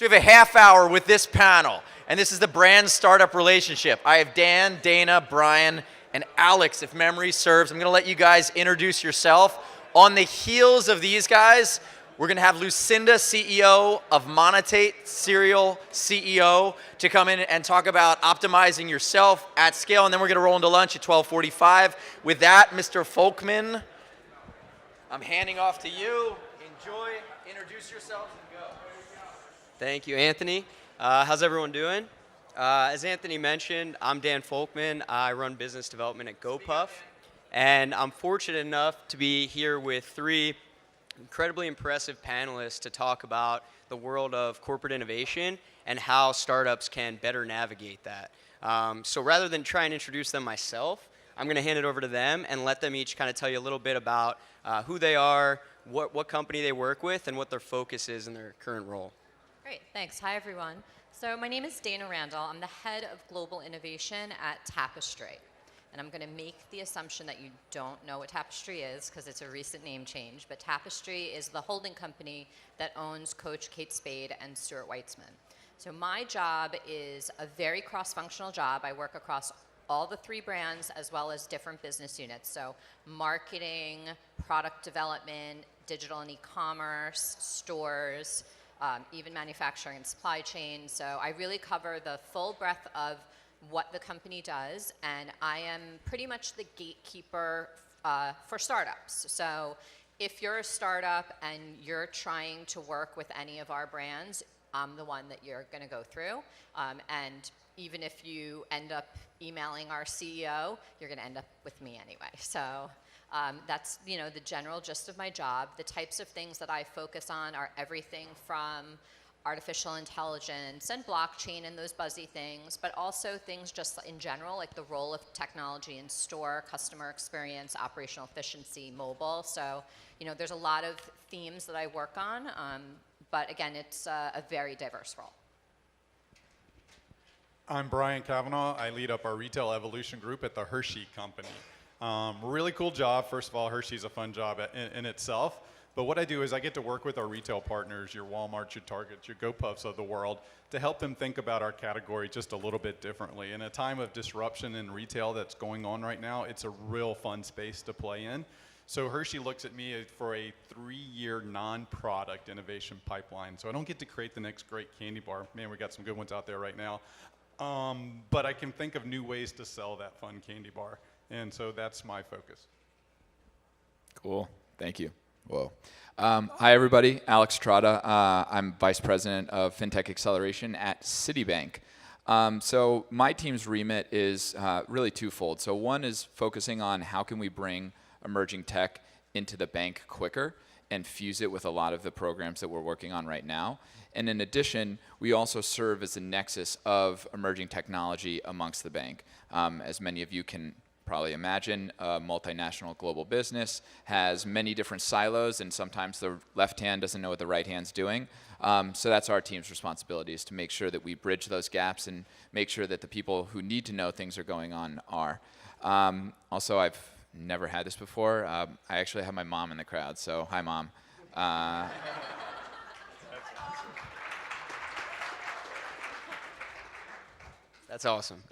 So we have a half hour with this panel, and this is the brand startup relationship. I have Dan, Dana, Brian, and Alex, if memory serves. I'm gonna let you guys introduce yourself. On the heels of these guys, we're gonna have Lucinda, CEO of Monotate, Cereal CEO, to come in and talk about optimizing yourself at scale, and then we're gonna roll into lunch at 12:45. With that, Mr. Folkman, I'm handing off to you. Enjoy, introduce yourselves, and go. Thank you, Anthony. How's everyone doing? As Anthony mentioned, I'm Dan Folkman. I run business development at goPuff, and I'm fortunate enough to be here with three incredibly impressive panelists to talk about the world of corporate innovation and how startups can better navigate that. So rather than try and introduce them myself, I'm going to hand it over to them and let them each kind of tell you a little bit about who they are, what company they work with, and what their focus is in their current role. Great, thanks. Hi, everyone. So my name is Dana Randall. I'm the head of global innovation at Tapestry. And I'm going to make the assumption that you don't know what Tapestry is because it's a recent name change. But Tapestry is the holding company that owns Coach Kate Spade and Stuart Weitzman. So my job is a very cross-functional job. I work across all the three brands as well as different business units. So marketing, product development, digital and e-commerce, stores, even manufacturing and supply chain. So I really cover the full breadth of what the company does, and I am pretty much the gatekeeper for startups. So if you're a startup and you're trying to work with any of our brands, I'm the one that you're going to go through. And even if you end up emailing our CEO, you're going to end up with me anyway. So that's the general gist of my job. The types of things that I focus on are everything from artificial intelligence and blockchain and those buzzy things, but also things just in general, like the role of technology in store, customer experience, operational efficiency, mobile. So, there's a lot of themes that I work on, but again, it's a very diverse role. I'm Brian Kavanagh. I lead up our retail evolution group at the Hershey company. Really cool job. First of all, Hershey's a fun job in itself. But what I do is I get to work with our retail partners, your Walmarts, your Targets, your goPuffs of the world, to help them think about our category just a little bit differently. In a time of disruption in retail that's going on right now, it's a real fun space to play in. So Hershey looks at me for a 3-year non-product innovation pipeline. So I don't get to create the next great candy bar. Man, we got some good ones out there right now. But I can think of new ways to sell that fun candy bar. And so that's my focus. Cool. Thank you. Whoa. Hi, everybody. Alex Trotta. I'm Vice President of Fintech Acceleration at Citibank. So my team's remit is really twofold. So one is focusing on how can we bring emerging tech into the bank quicker and fuse it with a lot of the programs that we're working on right now. And in addition, we also serve as the nexus of emerging technology amongst the bank. As many of you can probably imagine, a multinational global business has many different silos, and sometimes the left hand doesn't know what the right hand's doing. So that's our team's responsibility, is to make sure that we bridge those gaps and make sure that the people who need to know things are going on are. Also, I've never had this before. I actually have my mom in the crowd, so hi, Mom. That's awesome.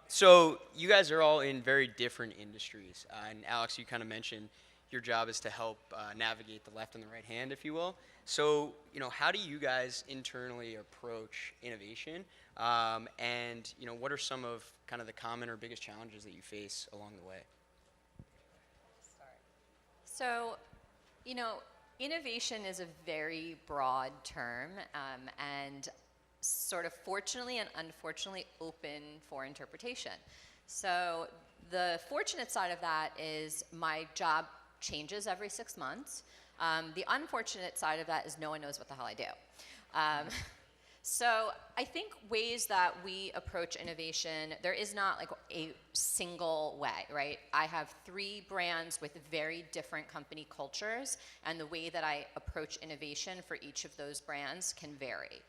So you guys are all in very different industries. And Alex, you kind of mentioned your job is to help navigate the left and the right hand, if you will. So, how do you guys internally approach innovation? And, what are some of kind of the common or biggest challenges that you face along the way? So, innovation is a very broad term, and sort of fortunately and unfortunately open for interpretation. So the fortunate side of that is my job changes every 6 months. The unfortunate side of that is no one knows what the hell I do. So I think ways that we approach innovation, there is not like a single way, right? I have 3 brands with very different company cultures, and the way that I approach innovation for each of those brands can vary.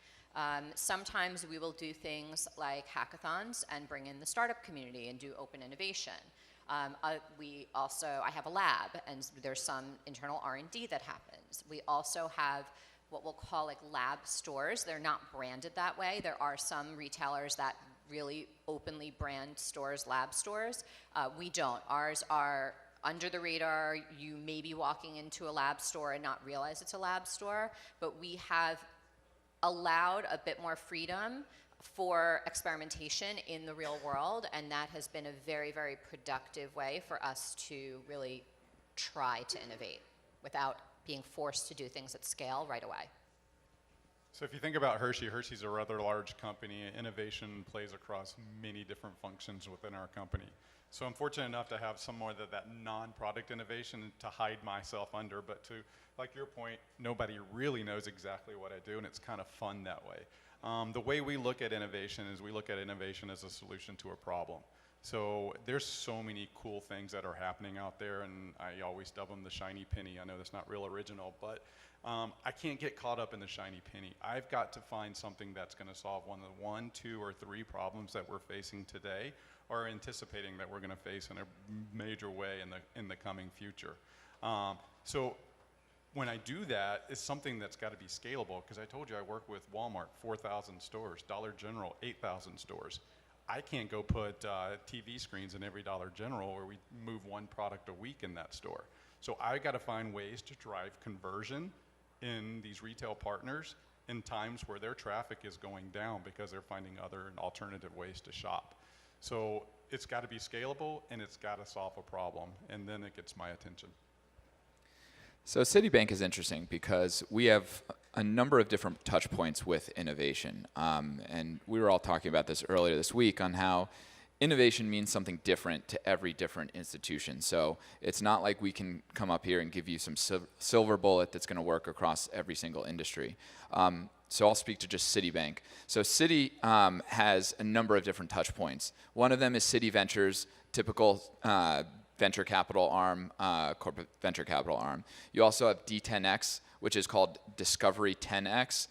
Sometimes we will do things like hackathons and bring in the startup community and do open innovation. I have a lab, and there's some internal R&D that happens. We also have what we'll call like lab stores. They're not branded that way. There are some retailers that really openly brand stores lab stores. We don't. Ours are under the radar. You may be walking into a lab store and not realize it's a lab store, but we have allowed a bit more freedom for experimentation in the real world, and that has been a very, very productive way for us to really try to innovate without being forced to do things at scale right away. So if you think about Hershey, Hershey's a rather large company. Innovation plays across many different functions within our company. So I'm fortunate enough to have some more of that non-product innovation to hide myself under, but to, like your point, nobody really knows exactly what I do, and it's kind of fun that way. The way we look at innovation is we look at innovation as a solution to a problem. So there's so many cool things that are happening out there, and I always dub them the shiny penny. I know that's not real original, but I can't get caught up in the shiny penny. I've got to find something that's going to solve one, two, or three problems that we're facing today, or anticipating that we're going to face in a major way in the coming future. So when I do that, it's something that's got to be scalable, because I told you I work with Walmart, 4,000 stores, Dollar General, 8,000 stores. I can't go put TV screens in every Dollar General where we move one product a week in that store. So I got to find ways to drive conversion in these retail partners in times where their traffic is going down because they're finding other and alternative ways to shop. So it's got to be scalable, and it's got to solve a problem, and then it gets my attention. So Citibank is interesting because we have a number of different touch points with innovation. And we were all talking about this earlier this week on how innovation means something different to every different institution. So it's not like we can come up here and give you some silver bullet that's going to work across every single industry. So I'll speak to just Citibank. So Citi has a number of different touch points. One of them is Citi Ventures, typical venture capital arm, corporate venture capital arm. You also have D10X, which is called Discovery 10X.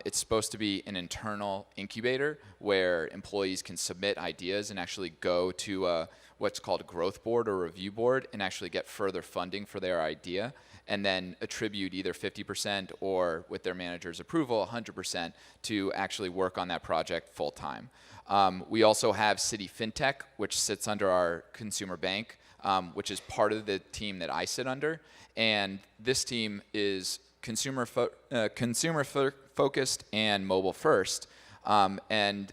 It's supposed to be an internal incubator where employees can submit ideas and actually go to what's called a growth board or review board and actually get further funding for their idea, and then attribute either 50% or, with their manager's approval, 100% to actually work on that project full time. We also have Citi Fintech, which sits under our consumer bank, which is part of the team that I sit under. And this team is consumer focused and mobile first. And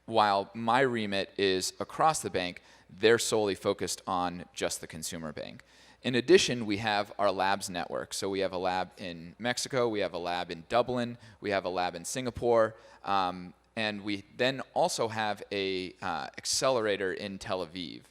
while my remit is across the bank, they're solely focused on just the consumer bank. In addition, we have our labs network. So we have a lab in Mexico, we have a lab in Dublin, we have a lab in Singapore, and we then also have a accelerator in Tel Aviv.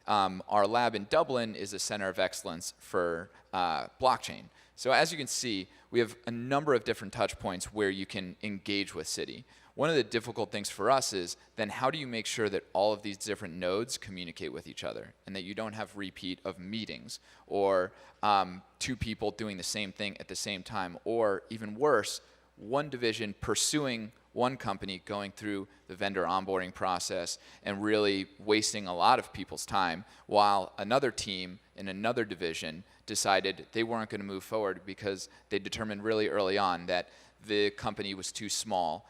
Our lab in Dublin is a center of excellence for blockchain. So as you can see, we have a number of different touch points where you can engage with Citi. One of the difficult things for us is then how do you make sure that all of these different nodes communicate with each other and that you don't have repeat of meetings or two people doing the same thing at the same time, or even worse, one division pursuing one company going through the vendor onboarding process and really wasting a lot of people's time, while another team in another division decided they weren't going to move forward because they determined really early on that the company was too small,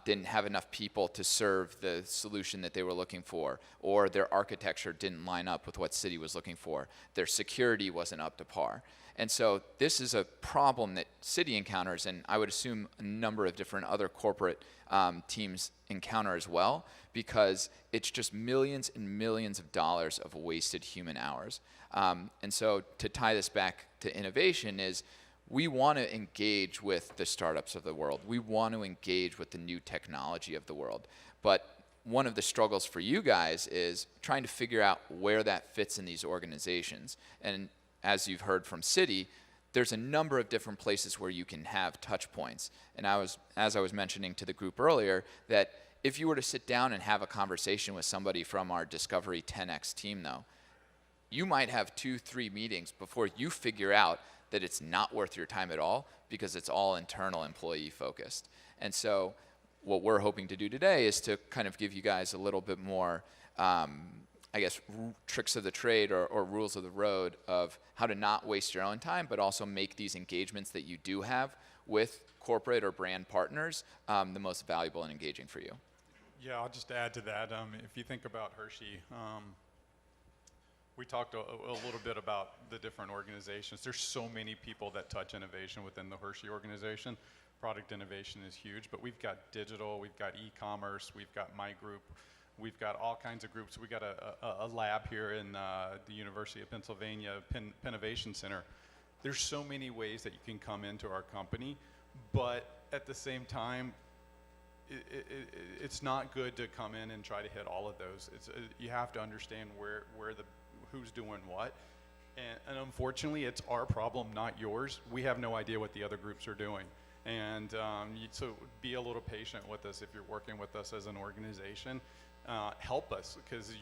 didn't have enough people to serve the solution that they were looking for, or their architecture didn't line up with what Citi was looking for. Their security wasn't up to par. And so this is a problem that Citi encounters, and I would assume a number of different other corporate teams encounter as well, because it's just millions and millions of dollars of wasted human hours. And so to tie this back to innovation is we want to engage with the startups of the world. We want to engage with the new technology of the world. But one of the struggles for you guys is trying to figure out where that fits in these organizations. And as you've heard from Citi, there's a number of different places where you can have touch points. And as I was mentioning to the group earlier, that if you were to sit down and have a conversation with somebody from our Discovery 10X team, though, you might have 2-3 meetings before you figure out that it's not worth your time at all because it's all internal employee focused. And so what we're hoping to do today is to kind of give you guys a little bit more tricks of the trade or rules of the road of how to not waste your own time, but also make these engagements that you do have with corporate or brand partners the most valuable and engaging for you? Yeah, I'll just add to that. If you think about Hershey, we talked a little bit about the different organizations. There's so many people that touch innovation within the Hershey organization. Product innovation is huge, but we've got digital, we've got e-commerce, we've got my group, we've got all kinds of groups. We got a lab here in the University of Pennsylvania, Pennovation Center. There's so many ways that you can come into our company, but at the same time, it's not good to come in and try to hit all of those. You have to understand who's doing what, and unfortunately, it's our problem, not yours. We have no idea what the other groups are doing, and so be a little patient with us if you're working with us as an organization. Help us, because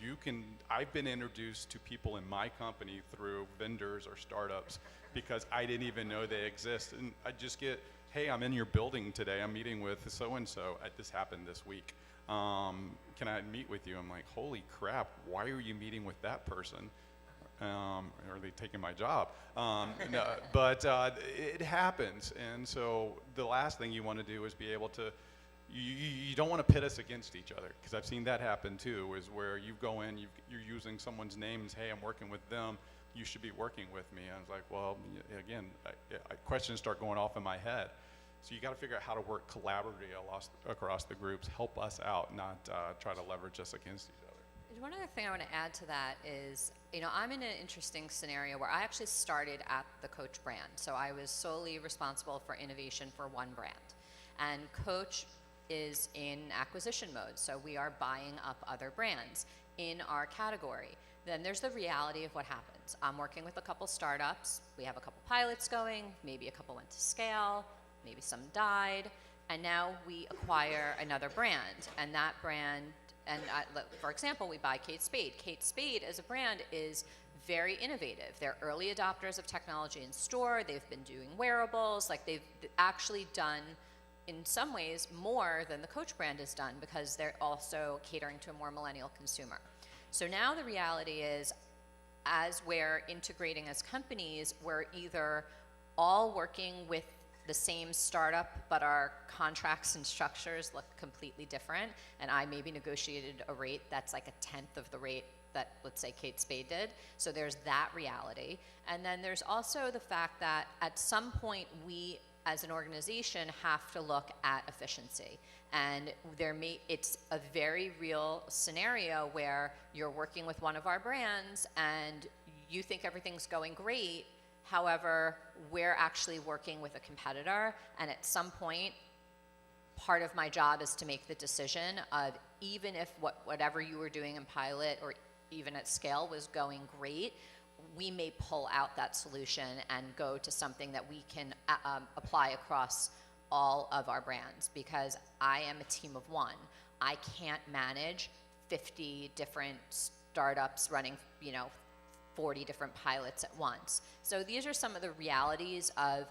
I've been introduced to people in my company through vendors or startups because I didn't even know they exist, and I just get, hey, I'm in your building today, I'm meeting with so-and-so, this happened this week. Can I meet with you? I'm like, holy crap, why are you meeting with that person? Are they taking my job? No, but it happens, and so the last thing you want to do is be able to, you don't want to pit us against each other, because I've seen that happen too, is where you go in, you're using someone's name and say, hey, I'm working with them, you should be working with me. I was like, well, again, questions start going off in my head. So you got to figure out how to work collaboratively across the groups, help us out, not try to leverage us against each other. One other thing I want to add to that is, I'm in an interesting scenario where I actually started at the Coach brand. So I was solely responsible for innovation for one brand. And Coach is in acquisition mode. So we are buying up other brands in our category. Then there's the reality of what happens. I'm working with a couple startups. We have a couple pilots going. Maybe a couple went to scale. Maybe some died. And now we acquire another brand. And that brand, for example, we buy Kate Spade. Kate Spade as a brand is very innovative. They're early adopters of technology in store. They've been doing wearables. Like, they've actually done, in some ways, more than the Coach brand has done, because they're also catering to a more millennial consumer. So now the reality is, as we're integrating as companies, we're either all working with the same startup, but our contracts and structures look completely different, and I maybe negotiated a rate that's like a tenth of the rate that, let's say, Kate Spade did. So there's that reality. And then there's also the fact that at some point we, as an organization, have to look at efficiency. And it's a very real scenario where you're working with one of our brands and you think everything's going great. However, we're actually working with a competitor, and at some point, part of my job is to make the decision of, even if whatever you were doing in pilot or even at scale was going great, we may pull out that solution and go to something that we can apply across all of our brands, because I am a team of one. I can't manage 50 different startups running, 40 different pilots at once. So these are some of the realities of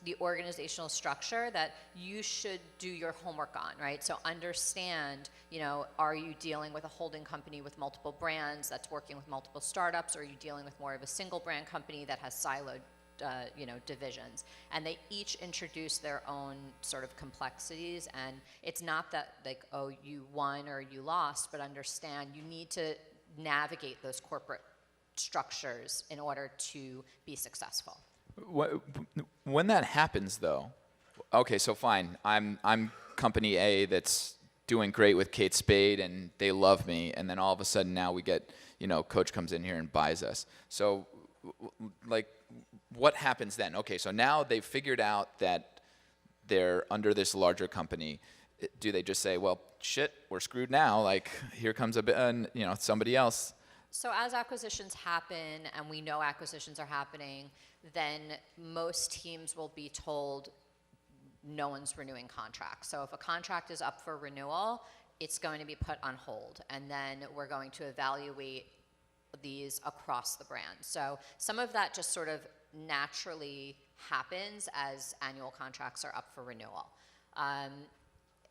the organizational structure that you should do your homework on, right? So understand, are you dealing with a holding company with multiple brands that's working with multiple startups, or are you dealing with more of a single brand company that has siloed divisions? And they each introduce their own sort of complexities, and it's not that like, oh, you won or you lost, but understand you need to navigate those corporate structures in order to be successful. When that happens, though, okay, so fine, I'm company A that's doing great with Kate Spade, and they love me, and then all of a sudden now we get, Coach comes in here and buys us. So, like, what happens then? Okay, so now they've figured out that they're under this larger company. Do they just say, well, shit, we're screwed now, like, here comes somebody else? So as acquisitions happen, and we know acquisitions are happening, then most teams will be told no one's renewing contracts. So if a contract is up for renewal, it's going to be put on hold, and then we're going to evaluate these across the brand. So some of that just sort of naturally happens as annual contracts are up for renewal.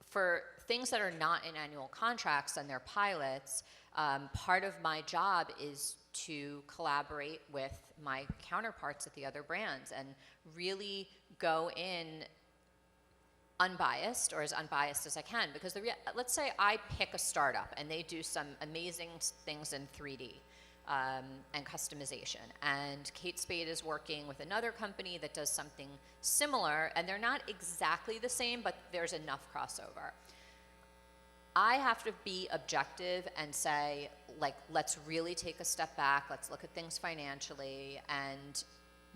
For things that are not in annual contracts and they're pilots, part of my job is to collaborate with my counterparts at the other brands and really go in unbiased, or as unbiased as I can, because let's say I pick a startup and they do some amazing things in 3D and customization, and Kate Spade is working with another company that does something similar, and they're not exactly the same, but there's enough crossover. I have to be objective and say, like, let's really take a step back, let's look at things financially, and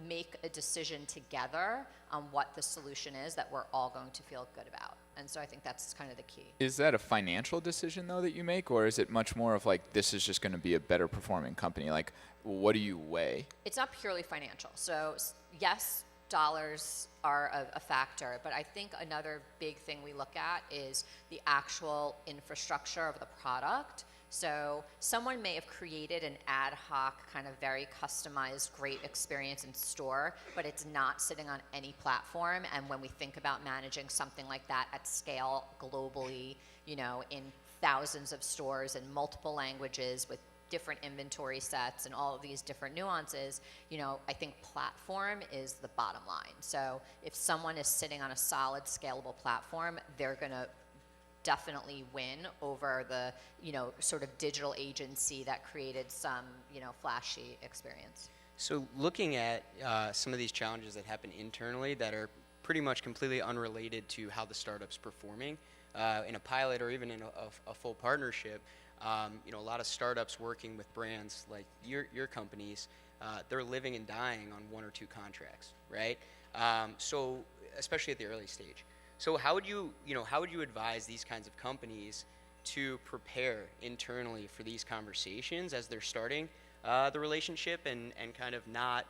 make a decision together on what the solution is that we're all going to feel good about. And so I think that's kind of the key. Is that a financial decision, though, that you make, or is it much more of like, this is just going to be a better performing company? Like, what do you weigh? It's not purely financial. So yes, dollars are a factor, but I think another big thing we look at is the actual infrastructure of the product. So someone may have created an ad hoc, kind of very customized, great experience in store, but it's not sitting on any platform. And when we think about managing something like that at scale globally, you know, in thousands of stores in multiple languages with different inventory sets and all of these different nuances, you know, I think platform is the bottom line. So if someone is sitting on a solid, scalable platform, they're going to definitely win over the, you know, sort of digital agency that created some, you know, flashy experience. So looking at some of these challenges that happen internally that are pretty much completely unrelated to how the startup's performing, in a pilot or even in a full partnership, you know, a lot of startups working with brands like your companies, they're living and dying on 1 or 2 contracts, right? So especially at the early stage. So how would you advise these kinds of companies to prepare internally for these conversations as they're starting the relationship and kind of not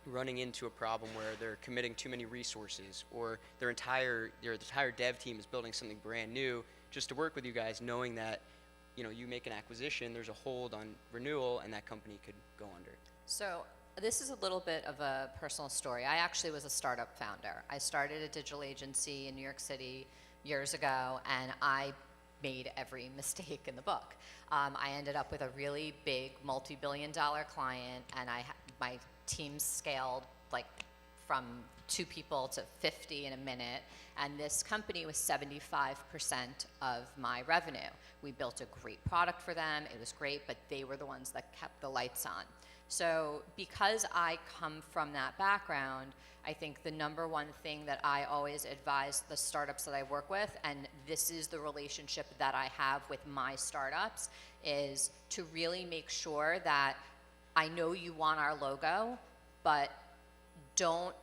running into a problem where they're committing too many resources, or their entire dev team is building something brand new just to work with you guys, knowing that, you know, you make an acquisition, there's a hold on renewal, and that company could go under? So this is a little bit of a personal story. I actually was a startup founder. I started a digital agency in New York City years ago, and I made every mistake in the book. I ended up with a really big multi-billion-dollar client, and my team scaled like from 2 people to 50 in a minute, and this company was 75% of my revenue. We built a great product for them. It was great, but they were the ones that kept the lights on. So because I come from that background, I think the number one thing that I always advise the startups that I work with, and this is the relationship that I have with my startups, is to really make sure that I know you want our logo, but don't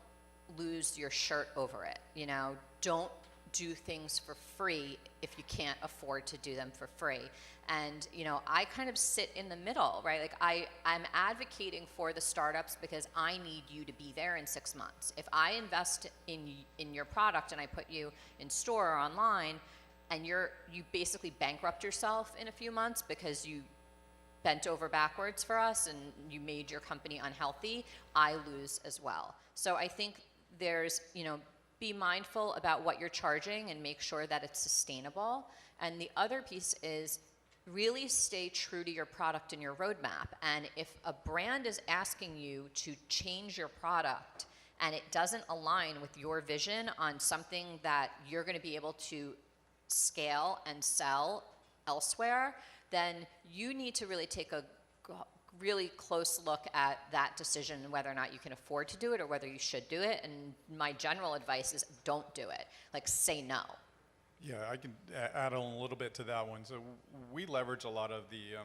lose your shirt over it. You know, don't do things for free if you can't afford to do them for free. And, you know, I kind of sit in the middle, right? Like I'm advocating for the startups because I need you to be there in 6 months. If I invest in your product and I put you in store or online, and you basically bankrupt yourself in a few months because you bent over backwards for us and you made your company unhealthy, I lose as well. So I think there's, you know, be mindful about what you're charging and make sure that it's sustainable. And the other piece is really stay true to your product and your roadmap. And if a brand is asking you to change your product and it doesn't align with your vision on something that you're going to be able to scale and sell elsewhere, then you need to really take a really close look at that decision, whether or not you can afford to do it or whether you should do it. And my general advice is don't do it. Like, say no. Yeah, I can add on a little bit to that one. So we leverage a lot of the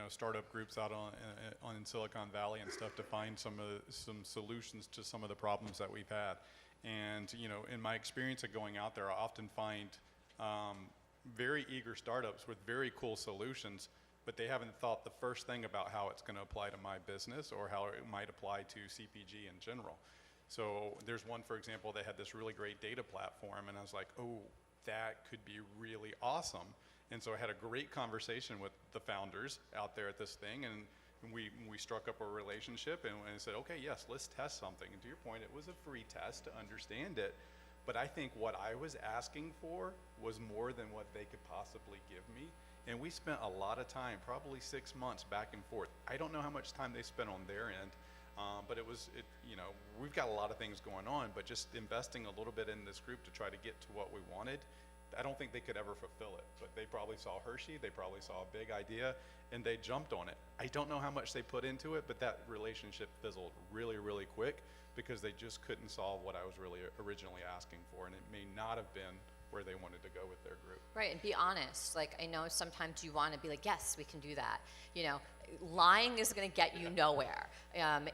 startup groups out on in Silicon Valley and stuff to find some solutions to some of the problems that we've had. And you know, in my experience of going out there, I often find very eager startups with very cool solutions, but they haven't thought the first thing about how it's going to apply to my business or how it might apply to CPG in general. So there's one, for example, they had this really great data platform, and I was like, oh, that could be really awesome. And so I had a great conversation with the founders out there at this thing, and we struck up a relationship and said, okay, yes, let's test something. And to your point, it was a free test to understand it, but I think what I was asking for was more than what they could possibly give me. And we spent a lot of time, probably 6 months back and forth. I don't know how much time they spent on their end, But we've got a lot of things going on, but just investing a little bit in this group to try to get to what we wanted, I don't think they could ever fulfill it. But they probably saw Hershey, they probably saw a big idea, and they jumped on it. I don't know how much they put into it, but that relationship fizzled really, really quick because they just couldn't solve what I was really originally asking for, and it may not have been where they wanted to go with their group. Right, and be honest. Like, I know sometimes you want to be like, yes, we can do that. Lying is going to get you nowhere.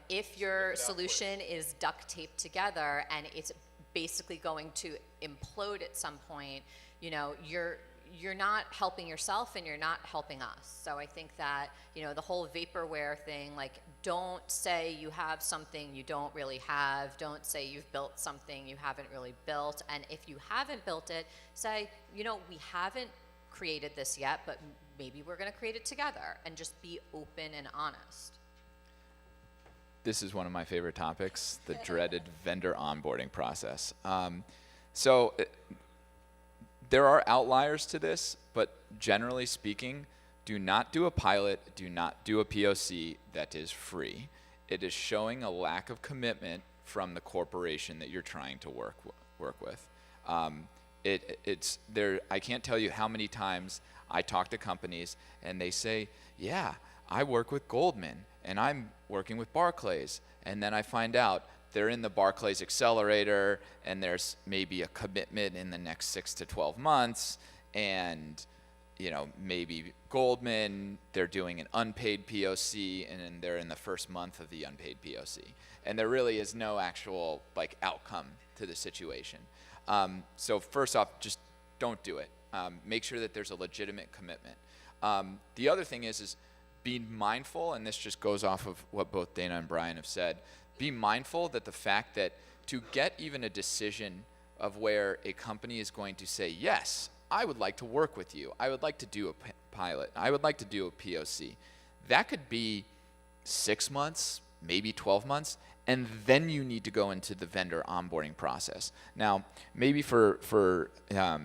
If your solution is duct taped together and it's basically going to implode at some point, you're not helping yourself and you're not helping us. So I think that, the whole vaporware thing, like, don't say you have something you don't really have. Don't say you've built something you haven't really built. And if you haven't built it, say, we haven't created this yet, but maybe we're going to create it together, and just be open and honest. This is one of my favorite topics, the dreaded vendor onboarding process. There are outliers to this, but generally speaking, do not do a pilot, do not do a POC that is free. It is showing a lack of commitment from the corporation that you're trying to work with. It's there. I can't tell you how many times I talk to companies and they say, yeah, I work with Goldman and I'm working with Barclays. And then I find out they're in the Barclays accelerator and there's maybe a commitment in the next 6 to 12 months. And, maybe Goldman, they're doing an unpaid POC and then they're in the first month of the unpaid POC. And there really is no actual outcome to the situation. So first off, just don't do it. Make sure that there's a legitimate commitment. The other thing is be mindful, and this just goes off of what both Dana and Brian have said, be mindful that the fact that to get even a decision of where a company is going to say, yes, I would like to work with you, I would like to do a pilot, I would like to do a POC, that could be 6 months, maybe 12 months, and then you need to go into the vendor onboarding process. Now, maybe for a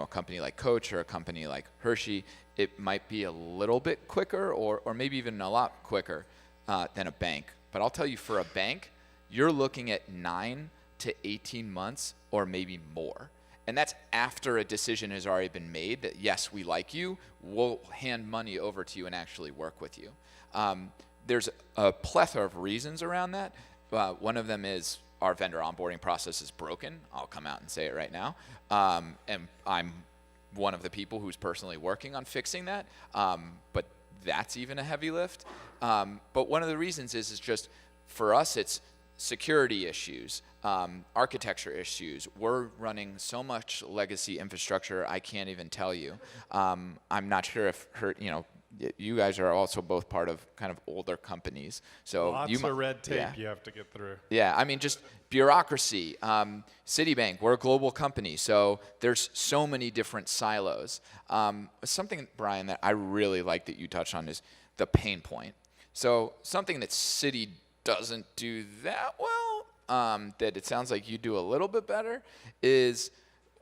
company like Coach or a company like Hershey, it might be a little bit quicker or maybe even a lot quicker than a bank. But I'll tell you, for a bank, you're looking at 9 to 18 months or maybe more. And that's after a decision has already been made that, yes, we like you, we'll hand money over to you and actually work with you. There's a plethora of reasons around that. One of them is our vendor onboarding process is broken. I'll come out and say it right now. And I'm one of the people who's personally working on fixing that. But that's even a heavy lift. But one of the reasons is just, for us, it's security issues, architecture issues. We're running so much legacy infrastructure, I can't even tell you. I'm not sure if you guys are also both part of kind of older companies. So lots of red tape you have to get through. Yeah, I mean, just bureaucracy. Citibank, we're a global company, so there's so many different silos. Something, Brian, that I really like that you touched on is the pain point. So something that Citi doesn't do that well, that it sounds like you do a little bit better, is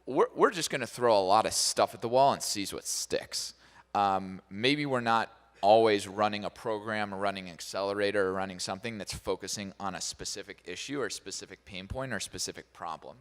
we're just going to throw a lot of stuff at the wall and see what sticks. Maybe we're not always running a program or running an accelerator or running something that's focusing on a specific issue or specific pain point or specific problem.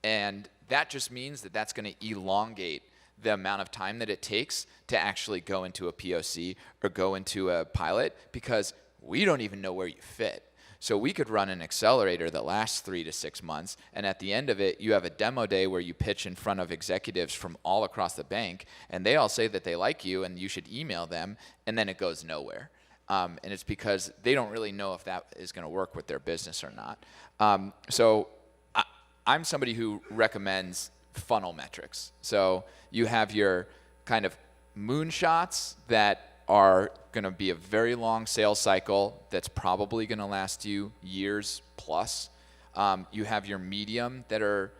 And that just means that that's going to elongate the amount of time that it takes to actually go into a POC or go into a pilot, because we don't even know where you fit. So we could run an accelerator that lasts 3 to 6 months, and at the end of it, you have a demo day where you pitch in front of executives from all across the bank, and they all say that they like you and you should email them, and then it goes nowhere. And it's because they don't really know if that is going to work with their business or not. So I'm somebody who recommends funnel metrics. So you have your kind of moonshots that are going to be a very long sales cycle that's probably going to last you years plus. You have your medium that are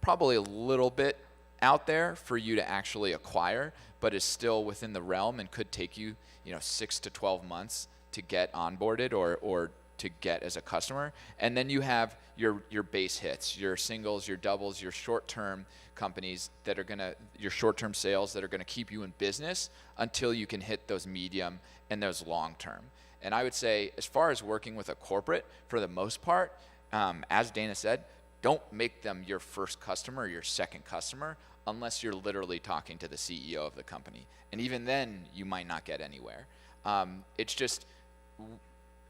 probably a little bit out there for you to actually acquire, but is still within the realm and could take you, 6 to 12 months to get onboarded or to get as a customer. And then you have your base hits, your singles, your doubles, your short-term companies that are your short-term sales that are gonna keep you in business until you can hit those medium and those long-term. And I would say, as far as working with a corporate, for the most part, as Dana said, don't make them your first customer or your second customer unless you're literally talking to the CEO of the company. And even then, you might not get anywhere. It's just,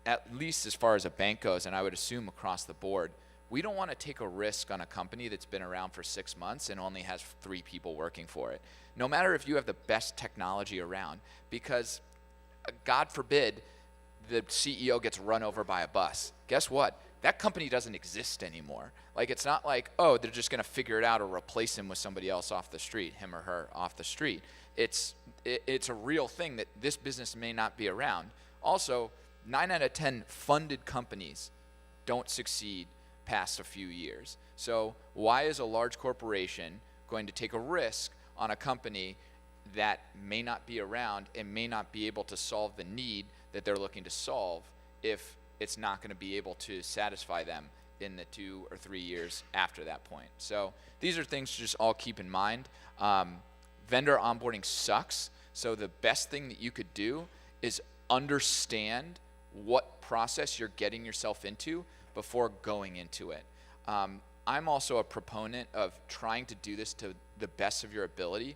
at least as far as a bank goes, and I would assume across the board, we don't want to take a risk on a company that's been around for 6 months and only has 3 people working for it. No matter if you have the best technology around, because God forbid the CEO gets run over by a bus. Guess what? That company doesn't exist anymore. Like, it's not like, oh, they're just going to figure it out or replace him with somebody else off the street, him or her off the street. It's a real thing that this business may not be around. Also, 9 out of 10 funded companies don't succeed past a few years. So why is a large corporation going to take a risk on a company that may not be around and may not be able to solve the need that they're looking to solve if it's not going to be able to satisfy them in the 2 or 3 years after that point? So these are things to just all keep in mind. Vendor onboarding sucks, so the best thing that you could do is understand what process you're getting yourself into before going into it. I'm also a proponent of trying to do this to the best of your ability.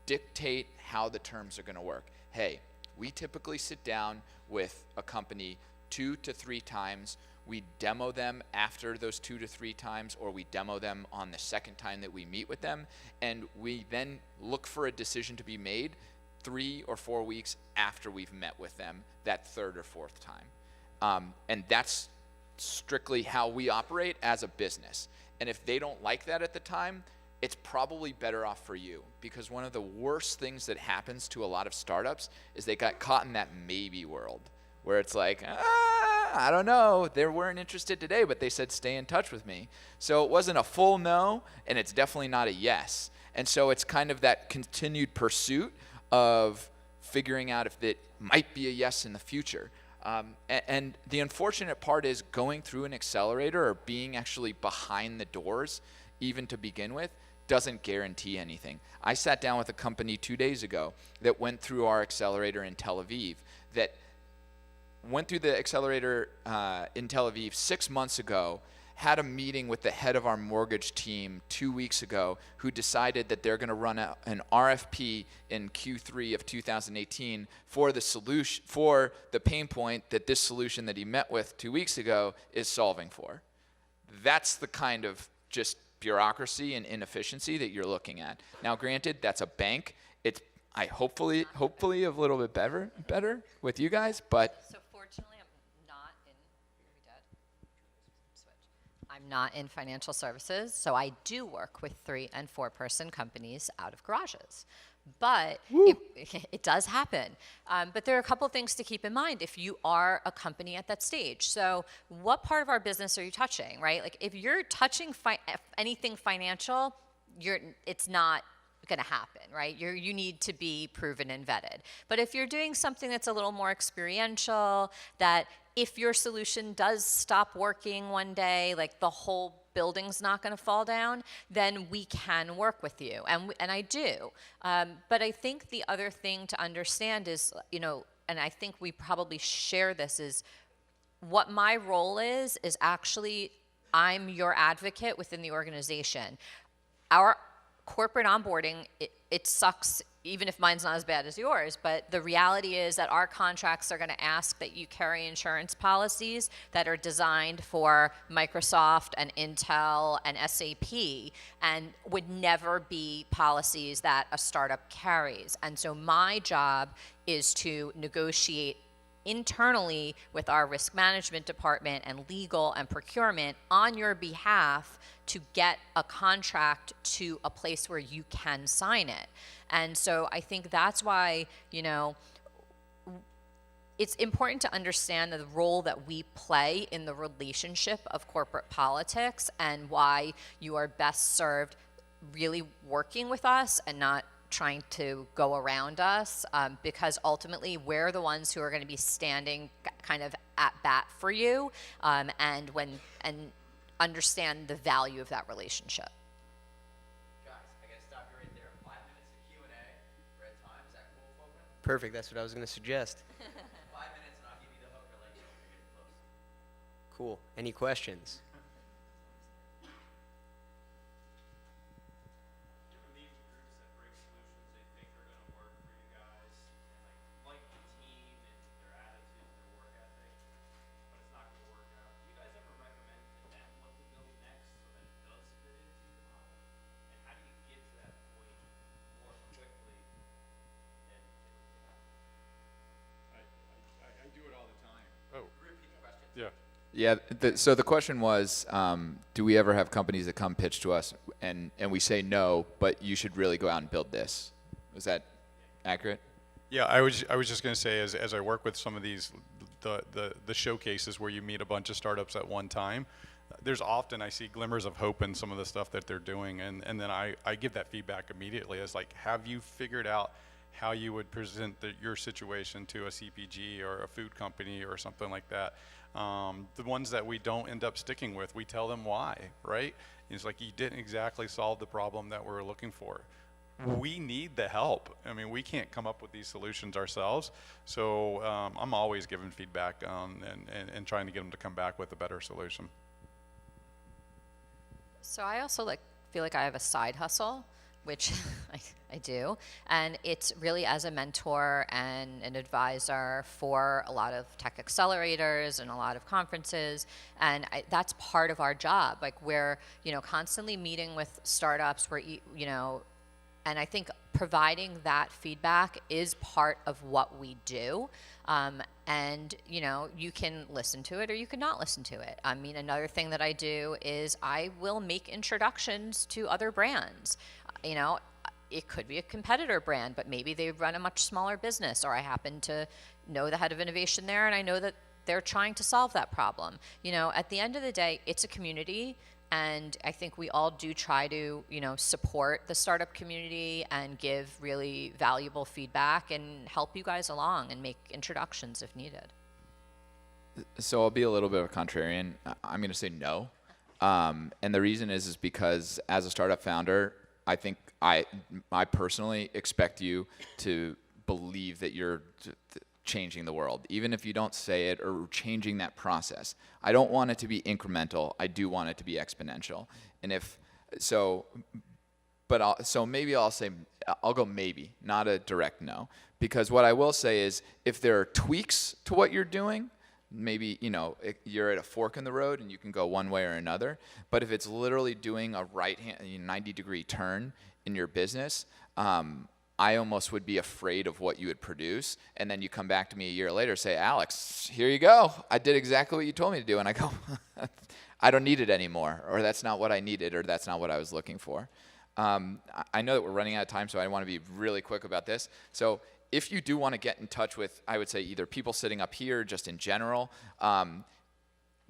Dictate how the terms are going to work. Hey, we typically sit down with a company 2 to 3 times. We demo them after those 2 to 3 times, or we demo them on the second time that we meet with them, and we then look for a decision to be made 3 or 4 weeks after we've met with them that 3rd or 4th time. And that's strictly how we operate as a business. And if they don't like that at the time, it's probably better off for you, because one of the worst things that happens to a lot of startups is they got caught in that maybe world where it's like, I don't know, they weren't interested today, but they said stay in touch with me. So it wasn't a full no, and it's definitely not a yes. And so it's kind of that continued pursuit of figuring out if it might be a yes in the future. And the unfortunate part is going through an accelerator or being actually behind the doors, even to begin with, doesn't guarantee anything. I sat down with a company 2 days ago that went through our accelerator in Tel Aviv, that went through the accelerator in Tel Aviv 6 months ago, had a meeting with the head of our mortgage team 2 weeks ago, who decided that they're going to run an RFP in Q3 of 2018 for the solution, for the pain point that this solution that he met with 2 weeks ago is solving for. That's the kind of just bureaucracy and inefficiency that you're looking at. Now, granted, that's a bank. It's hopefully a little bit better with you guys, but. So fortunately, I'm not in financial services, so I do work with 3 and 4 person companies out of garages. But it does happen. But there are a couple things to keep in mind if you are a company at that stage. So what part of our business are you touching, right? Like, if you're touching anything financial, it's not going to happen, right? You need to be proven and vetted. But if you're doing something that's a little more experiential, that if your solution does stop working one day, like the whole building's not going to fall down, then we can work with you, and I do. But I think the other thing to understand is, and I think we probably share this, is what my role is actually I'm your advocate within the organization. Our corporate onboarding, it sucks, even if mine's not as bad as yours, but the reality is that our contracts are going to ask that you carry insurance policies that are designed for Microsoft and Intel and SAP, and would never be policies that a startup carries. And so my job is to negotiate internally with our risk management department and legal and procurement on your behalf to get a contract to a place where you can sign it. And so I think that's why, it's important to understand the role that we play in the relationship of corporate politics, and why you are best served really working with us and not trying to go around us, because ultimately we're the ones who are going to be standing kind of at bat for you, and understand the value of that relationship. Guys, I gotta stop you right there. 5 minutes of Q&A. Red time. Is that cool, Folkman? Perfect. That's what I was going to suggest. 5 minutes and I'll give you the Cool. Any questions? I do it all the time. Oh. Yeah. Yeah. So the question was, do we ever have companies that come pitch to us and we say no, but you should really go out and build this? Was that accurate? Yeah, I was just going to say, as I work with some of these, the showcases where you meet a bunch of startups at one time, there's often I see glimmers of hope in some of the stuff that they're doing, and then I give that feedback immediately. As like, have you figured out how you would present your situation to a CPG or a food company or something like that? The ones that we don't end up sticking with, we tell them why, right? It's like, you didn't exactly solve the problem that we're looking for. We need the help. I mean, we can't come up with these solutions ourselves. So I'm always giving feedback and trying to get them to come back with a better solution. So I also feel like I have a side hustle, which I do, and it's really as a mentor and an advisor for a lot of tech accelerators and a lot of conferences, and that's part of our job. Like, we're constantly meeting with startups. And I think providing that feedback is part of what we do. And you can listen to it or you can not listen to it. I mean, another thing that I do is I will make introductions to other brands. It could be a competitor brand, but maybe they run a much smaller business, or I happen to know the head of innovation there and I know that they're trying to solve that problem. At the end of the day, it's a community. And I think we all do try to, support the startup community and give really valuable feedback and help you guys along and make introductions if needed. So I'll be a little bit of a contrarian. I'm going to say no. And the reason is because as a startup founder, I think I personally expect you to believe that you're changing the world, even if you don't say it, or changing that process. I don't want it to be incremental. I do want it to be exponential. And maybe I'll go maybe, not a direct no. Because what I will say is, if there are tweaks to what you're doing, maybe, you're at a fork in the road and you can go one way or another. But if it's literally doing a right hand 90-degree turn in your business, I almost would be afraid of what you would produce, and then you come back to me a year later, say, Alex, here you go. I did exactly what you told me to do, and I go, I don't need it anymore, or that's not what I needed, or that's not what I was looking for. I know that we're running out of time, so I want to be really quick about this. So if you do want to get in touch with, I would say, either people sitting up here, just in general,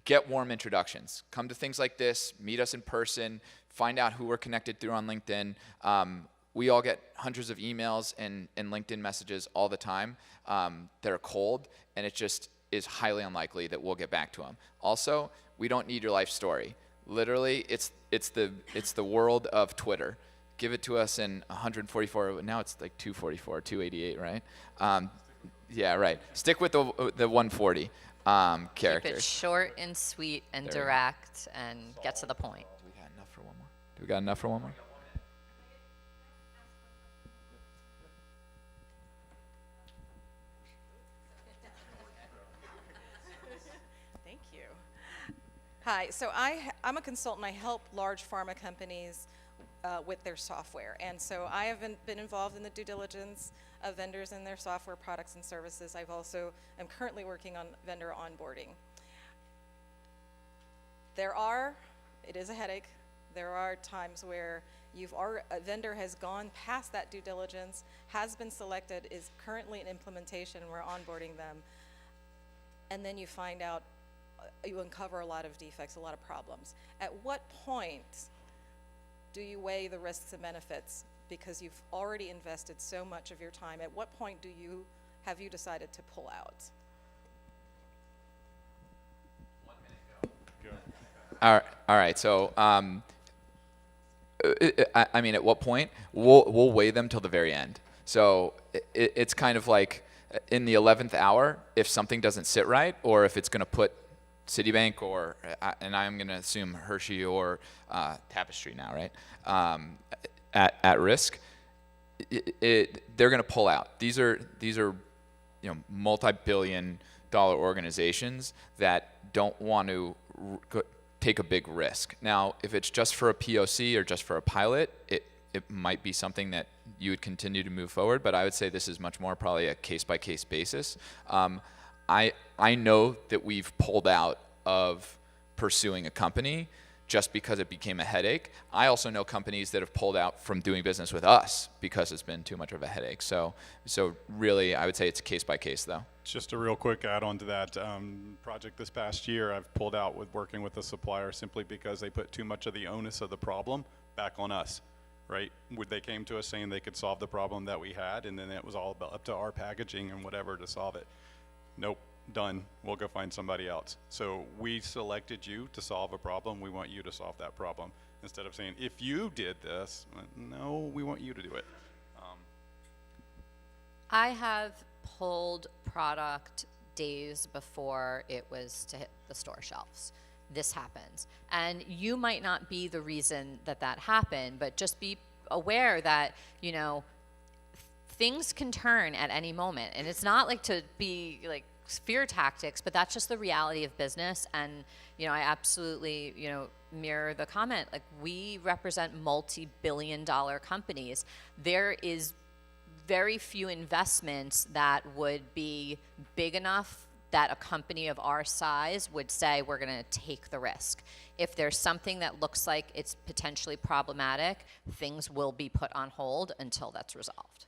get warm introductions. Come to things like this, meet us in person, find out who we're connected through on LinkedIn. We all get hundreds of emails and LinkedIn messages all the time that are cold, and it just is highly unlikely that we'll get back to them. Also, we don't need your life story. Literally, it's the world of Twitter. Give it to us in 144. Now it's like 244, 288, right? Yeah, right. Stick with the 140 characters. Keep it short and sweet and direct, and get to the point. Do we got enough for one more? Do we got enough for one more? Hi, so I'm a consultant. I help large pharma companies with their software. And so I have been involved in the due diligence of vendors and their software products and services. I'm currently working on vendor onboarding. It is a headache. There are times where a vendor has gone past that due diligence, has been selected, is currently in implementation, and we're onboarding them. And then you find out, you uncover a lot of defects, a lot of problems. At what point do you weigh the risks and benefits, because you've already invested so much of your time? At what point have you decided to pull out? 1 minute, go. All right. So, I mean, at what point? We'll weigh them till the very end. So it's kind of like in the 11th hour, if something doesn't sit right, or if it's going to put Citibank or, and I'm going to assume Hershey or Tapestry now, right? At risk, they're going to pull out. These are multi-billion-dollar organizations that don't want to take a big risk. Now, if it's just for a POC or just for a pilot, it might be something that you would continue to move forward, but I would say this is much more probably a case-by-case basis. I know that we've pulled out of pursuing a company just because it became a headache. I also know companies that have pulled out from doing business with us because it's been too much of a headache. So really, I would say it's case by case, though. Just a real quick add-on to that project this past year, I've pulled out with working with a supplier simply because they put too much of the onus of the problem back on us, right? They came to us saying they could solve the problem that we had, and then it was all up to our packaging and whatever to solve it. Nope. Done. We'll go find somebody else. So we selected you to solve a problem. We want you to solve that problem. Instead of saying, if you did this, no, we want you to do it. I have pulled product days before it was to hit the store shelves. This happens. And you might not be the reason that happened, but just be aware that, things can turn at any moment. And it's not like to be like fear tactics, but that's just the reality of business. And I absolutely mirror the comment. Like, we represent multi-billion-dollar companies. There is very few investments that would be big enough that a company of our size would say we're going to take the risk. If there's something that looks like it's potentially problematic, things will be put on hold until that's resolved.